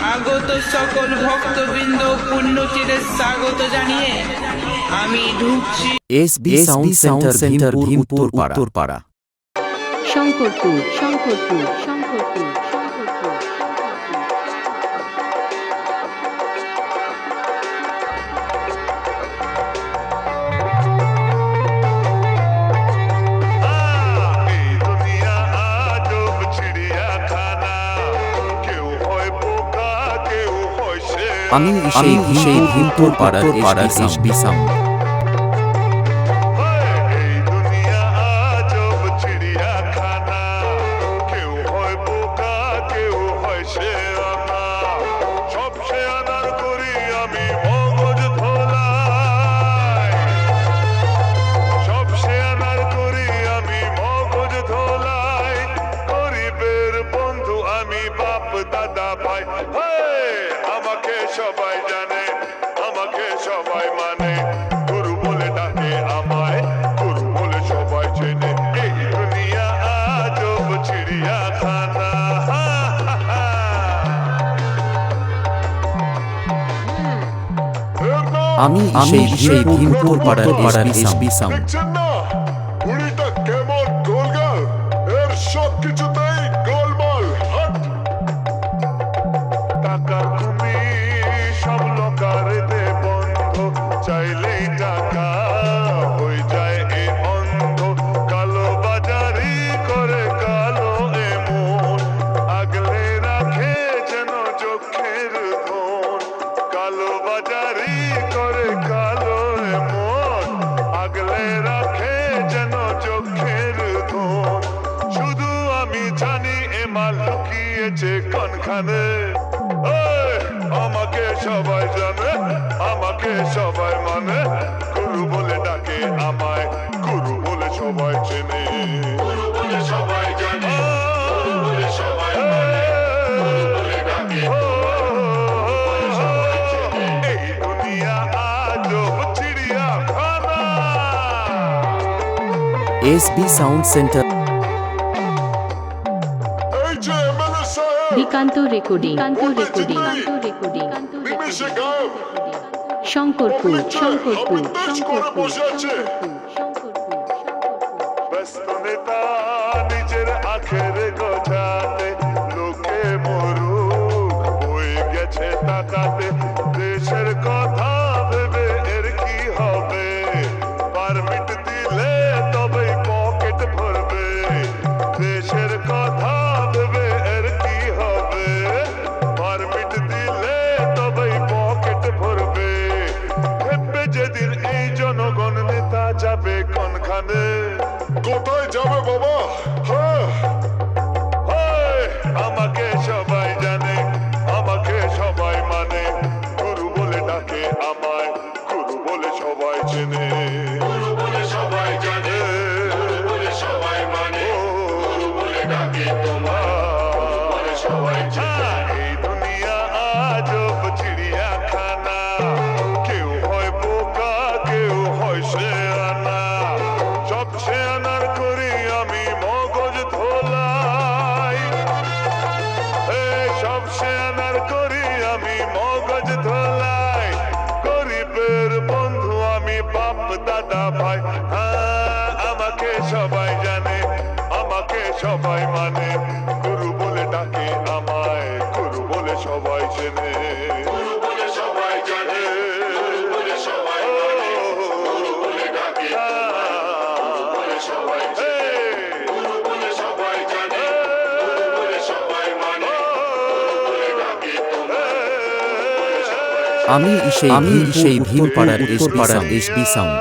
আগত সকল ভক্তবৃন্দ পুণ্যচিরের স্বাগত জানিয়ে আমি ঢুকছি এসবি সেন্টার ভীমপুর উত্তরপাড়া। শঙ্করপুর শঙ্করপুর শঙ্করপুর শঙ্করপুর আমি সেই ভীমপুর পাড়ার এসবি সাউন্ড। আমাকে সবাই জানে, আমাকে সবাই মানে, গুরু বলে ডাকে আমায়, গুরু বলে সবাই চেনে। এই দুনিয়া আজব চিড়িয়াখানা। আমি সেই ভীমপুর পাড়ার এসবি সাউন্ড। দেখছেন না বুড়িটা কেমন গোলগাল, এর সব কিছুতেই গোলমাল। টাকার ঘুমি সব লোকারেতে বন্ধ, চাইলেই টাকা হয়ে যায় এ অন্ধ। কালো বাজারি করে কালো এমন, আগলে রাখে যেন চোখের ধন। কালো বাজারি করে কালো এমন, আগলে রাখে যেন চোখের ধন। শুধু আমি জানি এ মাল লুকিয়েছে কোনখানে। আমাকে সবাই জানে, আমাকে সবাই মানে, গুরু বলে ডাকে আমায়, গুরু বলে সবাই চেনে। গুরু বলে সবাই জানে, গুরু বলে সবাই মানে, গুরু বলে ডাকে সবাই চেনে। এই দুনিয়া আজব চিড়িয়াখানা। SB sound centre. এই যে এমএলএ সাহেব, বিকান্ত রেকর্ডিং নিমেষে গায়েব। শঙ্করপুর শঙ্করপুর হাবিলদার করে বসে আছে। ব্যস্ত নেতা নিজের আখের গোছাতে, লোকে মরুক হয়ে গেছে তাকাতে। দেশের কথা ভেবে এর কি হবে, পারমিট দিলে তবেই পকেট ভরবে। দেশের কথা ভেবে এর কি হবে, পারমিট দিলে তবেই পকেট ভরবে। ভেবে যেদিন এই জনগণ নেতা যাবে কোনখানে, কোথায় যাবে বাবা? আমাকে সবাই জানে, আমাকে সবাই মানে, গুরু বলে ডাকে আমায়, গুরু বলে সবাই চেনে। গুরু বলে সবাই জানে, গুরু বলে সবাই মানে, গুরু বলে ডাকে তোমায়, গুরু বলে সবাই চেনে। এই দুনিয়া আজব চিড়িয়াখানা, কেউ হয় বোকা, কেউ হয় শেয়ানা। সব শেয়ানার করি আমি মগজ ধোলাই, সব শেয়ানার করি আমি মগজ ধোলাই। গরিবের বন্ধু আমি, বাপ দাদা ভাই। আমাকে সবাই জানে, আমাকে সবাই মানে, গুরু বলে ডাকে আমায়, গুরু বলে সবাই চেনে। গুরু বলে সবাই জানে, গুরু বলে সবাই মানে, গুরু বলে ডাকে গুরু বলে সবাই চেনে। গুরু বলে সবাই জানে, গুরু বলে সবাই মানে, গুরু বলে ডাকে আমি সেই ভীমপুর পাড়ার এসবি সাউন্ড।